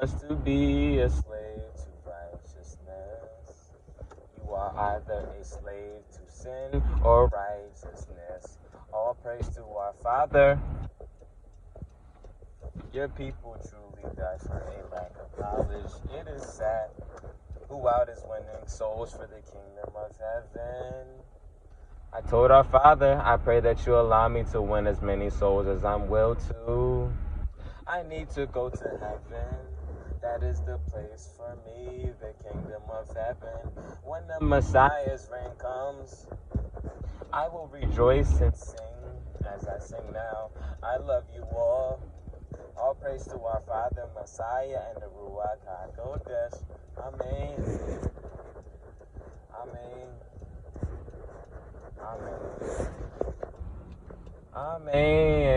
wants to be a slave to righteousness. You are either a slave to sin or righteousness. All praise to our Father. Your people truly die for a lack of knowledge. It is sad. Who out is winning souls for the kingdom of heaven? I told our Father, I pray that you allow me to win as many souls as I'm will to. I need to go to heaven. That is the place for me, the kingdom of heaven. When the Messiah's reign comes, I will rejoice and sing as I sing now. I love you all. All praise to our Father, Messiah, and the Ruach HaKodesh. Amen. Amen. Amen. Amen.